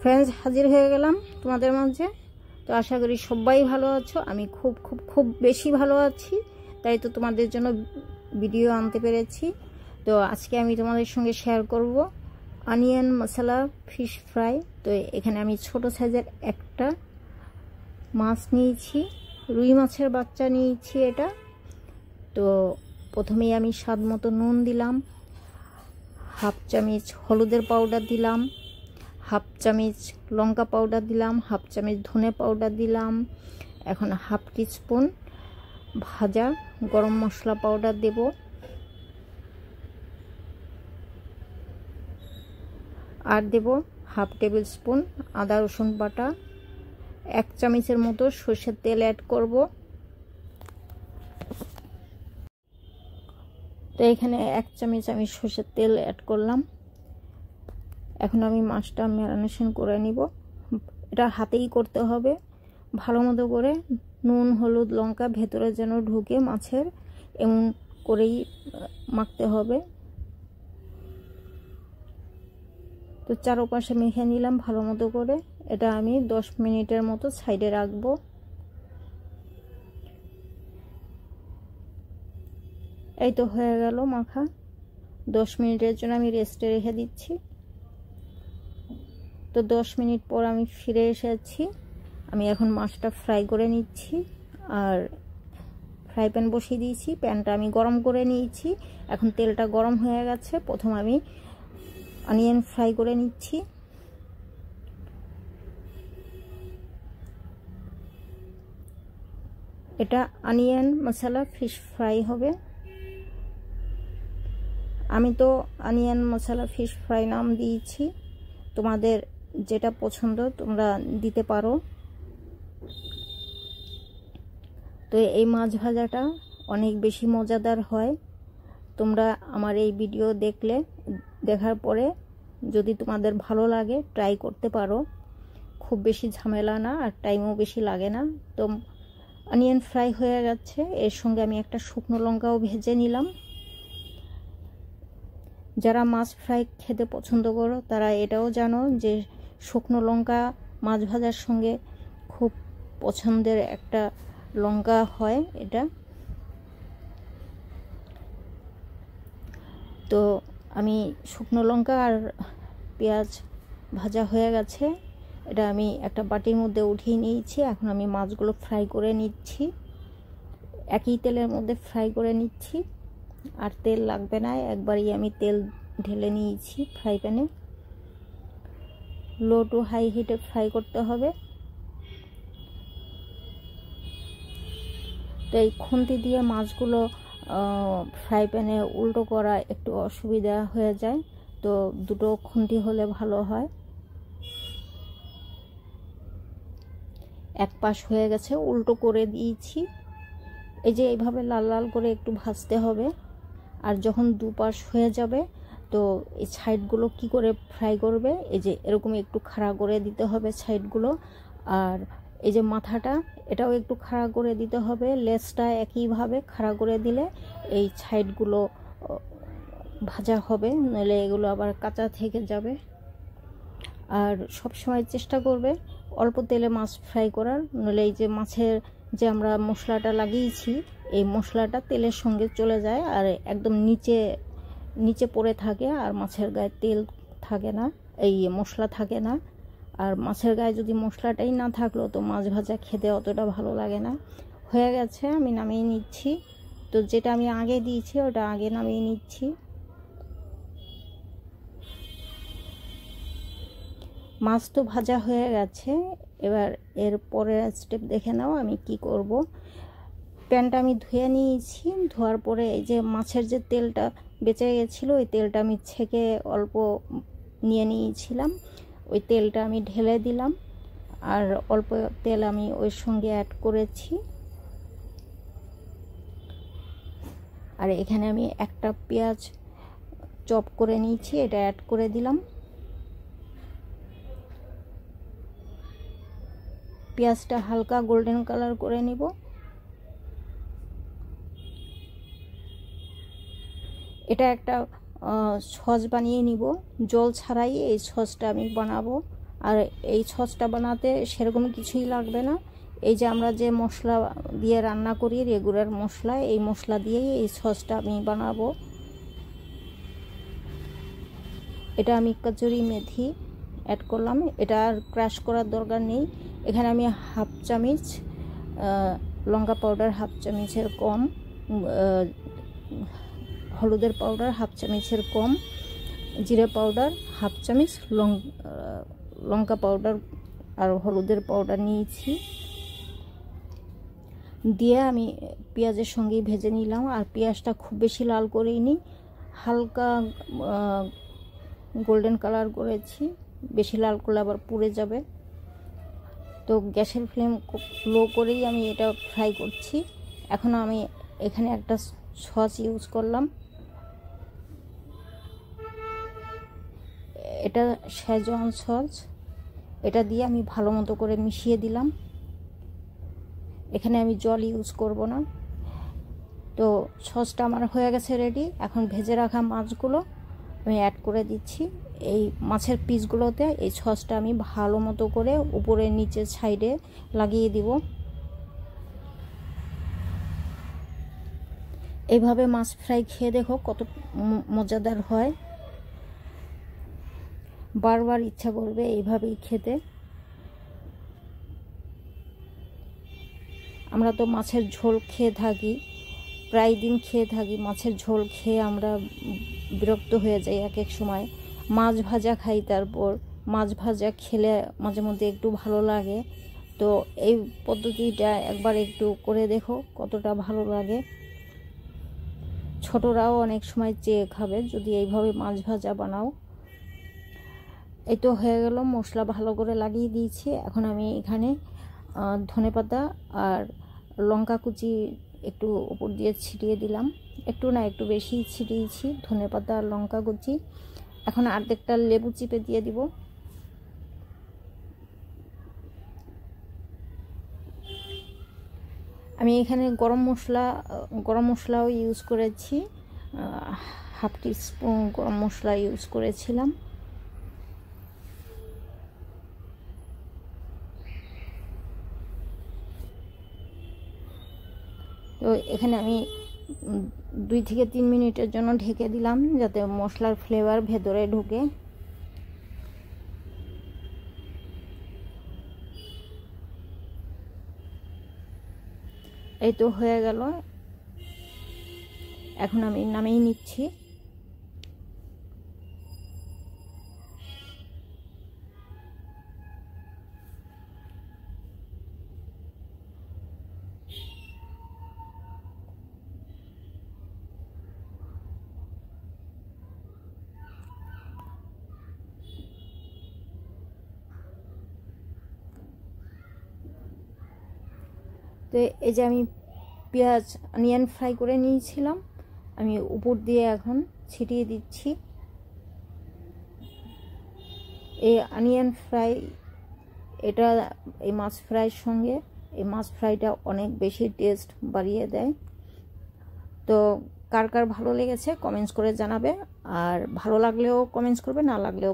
Friends, হাজির হয়ে গেলাম তোমাদের মাঝে। তো আশা করি সবাই ভালো আছো। আমি খুব খুব খুব বেশি ভালো আছি, তাই তো তোমাদের জন্য ভিডিও আনতে পেরেছি। তো আজকে আমি তোমাদের সঙ্গে শেয়ার করব অনিয়ন মশলা ফিশ ফ্রাই। তো এখানে আমি ছোট সাইজের একটা মাছ নিয়েছি, রুই মাছের বাচ্চা নিয়েছি এটা। তো প্রথমেই আমি স্বাদ মতো নুন দিলাম, হাফ চামচ হলুদের পাউডার দিলাম, হাফ চামচ লঙ্কা পাউডার দিলাম, হাফ চামচ ধনে পাউডার দিলাম। এখন হাফ টিস্পুন ভাজা গরম মশলা পাউডার দেব। আর দেব হাফ টেবিল স্পুন আদা রসুন বাটা, 1 চামচের মতো সরষের তেল অ্যাড করব। তো এখানে 1 চামচ আমি সরষের তেল অ্যাড করলাম। এখন আমি মাছটা ম্যারিনেশন করে নিব। এটা হাতেই করতে হবে, ভালো মতো করে নুন হলুদ লঙ্কা ভেতরে যেন ঢুকে মাছের, এমন করেই মাখতে হবে। তো চারপাশে মেখে নিলাম ভালো মতো করে। এটা আমি 10 মিনিটের মতো সাইডে রাখবো। এই তো হয়ে গেল মাখা। 10 মিনিটের জন্য আমি রেস্টে রেখে দিচ্ছি। তো 10 মিনিট পর আমি ফিরে এসেছি। আমি এখন মাছটা ফ্রাই করে নিচ্ছি। আর ফ্রাই প্যান বসিয়ে দিয়েছি, প্যানটা আমি গরম করে নিয়েছি। এখন তেলটা গরম হয়ে গেছে। প্রথম আমি অনিয়ন ফ্রাই করে নিচ্ছি। এটা অনিয়ন মশলা ফিশ ফ্রাই হবে। আমি তো অনিয়ন মশলা ফিশ ফ্রাই নাম দিয়েছি, তোমাদের যেটা পছন্দ তোমরা দিতে পারো। তো এই মাছ ভাজাটা অনেক বেশি মজাদার হয়। তোমরা আমার এই ভিডিও দেখার পরে যদি তোমাদের ভালো লাগে ট্রাই করতে পারো। খুব বেশি ঝামেলা না, আর টাইমও বেশি লাগে না। তো অনিয়ন ফ্রাই হয়ে গেছে। এর সঙ্গে আমি একটা শুকনো লঙ্কাও ভেজে নিলাম। যারা মাছ ফ্রাই খেতে পছন্দ করো তারা এটাও জানো যে শুকনো লঙ্কা মাছ ভাজার সঙ্গে খুব পছন্দের একটা লঙ্কা হয় এটা। তো আমি শুকনো লঙ্কা আর পেঁয়াজ ভাজা হয়ে গেছে, এটা আমি একটা বাটির মধ্যে উঠিয়ে নিয়েছি। এখন আমি মাছগুলো ফ্রাই করে নিচ্ছি, একই তেলের মধ্যে ফ্রাই করে নিচ্ছি। আর তেল লাগবে না, একবারই আমি তেল ঢেলে নিয়েছি ফ্রাই প্যানে। লো টু হাই হিটে ফ্রাই করতে হবে। তো এই খুন্তি দিয়ে মাছগুলো ফ্রাই প্যানে উল্টো করা একটু অসুবিধা হয়ে যায়, তো দুটো খুন্তি হলে ভালো হয়। এক পাশ হয়ে গেছে, উল্টো করে দিয়েছি। এই যে এইভাবে লাল লাল করে একটু ভাজতে হবে। আর যখন দুপাশ হয়ে যাবে তো এই সাইডগুলো কি করে ফ্রাই করবে, এই যে এরকম একটু খাড়া করে দিতে হবে সাইডগুলো। আর এই যে মাথাটা এটাও একটু খাড়া করে দিতে হবে, লেজটা একইভাবে খাড়া করে দিলে এই সাইডগুলো ভাজা হবে, নইলে এগুলো আবার কাঁচা থেকে যাবে। আর সব সময় চেষ্টা করবে অল্প তেলে মাছ ফ্রাই করার, নইলে এই যে মাছের যে আমরা মশলাটা লাগিয়েছি এই মশলাটা তেলের সঙ্গে চলে যায় আর একদম নিচে পড়ে থাকে, আর মাছের গায়ে তেল থাকে না, এই মশলা থাকে না। আর মাছের গায়ে যদি মশলাটাই না থাকলো তো মাছ ভাজা খেতে অতটা ভালো লাগে না। হয়ে গেছে, আমি নামিয়ে নিচ্ছি। তো যেটা আমি আগে দিয়েছি ওটা আগে নামিয়ে নিচ্ছি। মাছ তো ভাজা হয়ে গেছে। এবার এর পরের স্টেপ দেখে নাও আমি কি করব। প্যানটা আমি ধুয়ে নিয়েছি, ধোয়ার পরে এই যে মাছের যে তেলটা বেঁচে গেছিলো ওই তেলটা আমি ছেঁকে অল্প নিয়ে নিয়েছিলাম, ওই তেলটা আমি ঢেলে দিলাম। আর অল্প তেল আমি ওর সঙ্গে অ্যাড করেছি। আর এখানে আমি একটা পেঁয়াজ চপ করে নিয়েছি, এটা অ্যাড করে দিলাম। পেঁয়াজটা হালকা গোল্ডেন কালার করে নিব। এটা একটা সস বানিয়ে নিব, জল ছাড়াই এই সসটা আমি বানাবো। আর এই সসটা বানাতে সেরকম কিছুই লাগবে না। এই যে আমরা যে মশলা দিয়ে রান্না করি, রেগুলার মশলা, এই মশলা দিয়েই এই সসটা আমি বানাবো। এটা আমি কচুরি মেথি অ্যাড করলাম, এটা আর ক্রাশ করার দরকার নেই। এখানে আমি হাফ চামচ লঙ্কা পাউডার, হাফ চামচের কম হলুদের পাউডার, হাফ চামচের কম জিরে পাউডার, হাফ চামচ লঙ্কা পাউডার আর হলুদের পাউডার নিয়েছি, দিয়ে আমি পেঁয়াজের সঙ্গে ভেজে নিলাম। আর পেঁয়াজটা খুব বেশি লাল করিনি, হালকা গোল্ডেন কালার করেছি, বেশি লাল করলে আবার পুড়ে যাবে। তো গ্যাসের ফ্লেম লো করেই আমি এটা ফ্রাই করছি। এখন আমি এখানে একটা সস ইউজ করলাম, এটা শেজওয়ান সস। এটা দিয়ে আমি ভালো মতো করে মিশিয়ে দিলাম। এখানে আমি জল ইউজ করব না। তো সসটা আমার হয়ে গেছে রেডি। এখন ভেজে রাখা মাছগুলো আমি অ্যাড করে দিচ্ছি। এই মাছের পিসগুলোতে এই সসটা আমি ভালো মতো করে উপরে নিচে সাইডে লাগিয়ে দিব। এইভাবে মাছ ফ্রাই খেয়ে দেখো কত মজাদার হয়, বারবার ইচ্ছা করবে এইভাবেই খেতে। আমরা তো মাছের ঝোল খেয়ে থাকি, প্রায় দিন খেয়ে থাকি, মাছের ঝোল খেয়ে আমরা বিরক্ত হয়ে যাই এক এক সময়। মাছ ভাজা খাই, তারপর মাছ ভাজা খেলে মাঝে মধ্যে একটু ভালো লাগে। তো এই পদ্ধতিটা একবার একটু করে দেখো কতটা ভালো লাগে। ছোটরাও অনেক সময় চেয়ে খাবে যদি এইভাবে মাছ ভাজা বানাও। এই তো হয়ে গেল, মশলা ভালো করে লাগিয়ে দিয়েছি। এখন আমি এখানে ধনেপাতা আর লঙ্কা কুচি একটু উপর দিয়ে ছিটিয়ে দিলাম, একটু না একটু বেশি ছিটিয়েছি ধনেপাতা আর লঙ্কা কুচি। এখন অর্ধেকটা লেবু চিপে দিয়ে দিব। আমি এখানে গরম মশলাও ইউজ করেছি, হাফ টিস্পুন গরম মশলা ইউজ করেছিলাম। তো এখানে আমি 2 থেকে 3 মিনিটের জন্য ঢেকে দিলাম যাতে মশলার ফ্লেভার ভেতরে ঢুকে। এই তো হয়ে গেল, এখন আমি নামিয়ে নিচ্ছি। তো এই যে আমি পেঁয়াজ অনিয়ন ফ্রাই করে নিয়েছিলাম, আমি উপর দিয়ে এখন ছিটিয়ে দিচ্ছি। এই অনিয়ন ফ্রাই, এটা এই মাছ ফ্রাইয়ের সঙ্গে এই মাছ ফ্রাইটা অনেক বেশি টেস্ট বাড়িয়ে দেয়। তো কার কার ভালো লেগেছে কমেন্টস করে জানাবে, আর ভালো লাগলেও কমেন্টস করবে, না লাগলেও